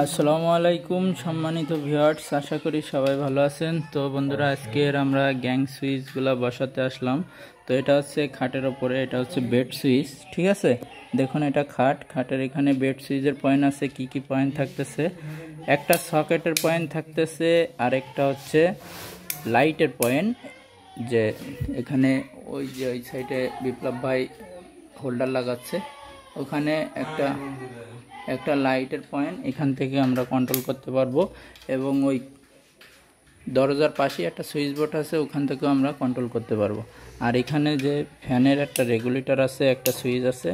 আসসালামু আলাইকুম সম্মানিত ভিউয়ার্স, আশা করি সবাই ভালো আছেন। তো বন্ধুরা, আজকের আমরা গ্যাং সুইচগুলো বসাতে আসলাম। তো এটা হচ্ছে খাটের ওপরে, এটা হচ্ছে বেড সুইচ, ঠিক আছে। দেখুন, এটা খাটের এখানে বেড সুইচের পয়েন্ট আছে। কি কি পয়েন্ট থাকতেছে? একটা সকেটের পয়েন্ট থাকতেছে, আর একটা হচ্ছে লাইটের পয়েন্ট। যে এখানে ওই সাইডে বিপ্লব ভাই হোল্ডার লাগাচ্ছে, ওখানে একটা লাইটের পয়েন্ট, এখান থেকে আমরা কন্ট্রোল করতে পারবো। এবং ওই দরজার পাশে একটা সুইচ বোর্ড আছে, ওখান থেকেও আমরা কন্ট্রোল করতে পারবো। আর এখানে যে ফ্যানের একটা রেগুলেটর আছে, একটা সুইচ আছে,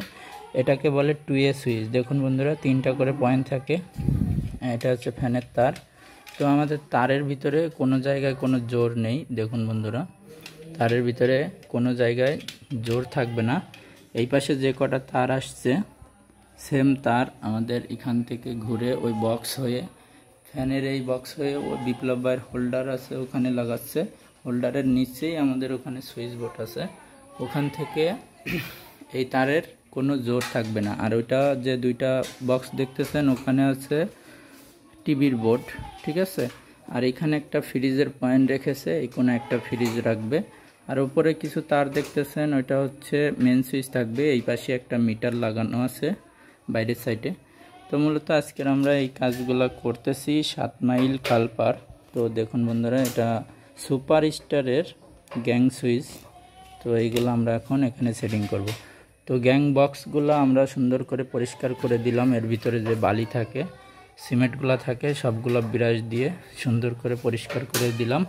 এটাকে বলে 2A সুইচ। দেখুন বন্ধুরা, 3টা করে পয়েন্ট থাকে। এটা হচ্ছে ফ্যানের তার। তো আমাদের তারের ভিতরে কোনো জায়গায় কোনো জোর নেই। দেখুন বন্ধুরা, তারের ভিতরে কোনো জায়গায় জোর থাকবে না। এই পাশে যে কটা তার আসছে, সেম তার আমাদের এখান থেকে ঘুরে ওই বক্স হয়ে, ফ্যানের এই বক্স হয়ে ওই বিপ্লব ভাইয়ের হোল্ডার আছে ওখানে লাগাচ্ছে। হোল্ডারের নিচেই আমাদের ওখানে সুইচ বোর্ড আছে, ওখান থেকে এই তারের কোনো জোর থাকবে না। আর ওইটা যে 2টা বক্স দেখতেছেন, ওখানে আছে টিভির বোর্ড, ঠিক আছে। আর এখানে একটা ফ্রিজের পয়েন্ট রেখেছে, এই কোনো একটা ফ্রিজ রাখবে। আর উপরে কিছু তার দেখতেছেন, ওইটা হচ্ছে মেন সুইচ থাকবে। এই পাশে একটা মিটার লাগানো আছে বাইরের সাইডে। তো মূলত আজকের আমরা এই কাজগুলো করতেছি 7 মাইল খালপার। তো দেখুন বন্ধুরা, এটা সুপার স্টারের গ্যাং সুইচ। তো এইগুলো আমরা এখন এখানে সেটিং করব। তো গ্যাং বক্সগুলো আমরা সুন্দর করে পরিষ্কার করে দিলাম। এর ভিতরে যে বালি থাকে, সিমেন্টগুলো থাকে, সবগুলো ব্রাশ দিয়ে সুন্দর করে পরিষ্কার করে দিলাম।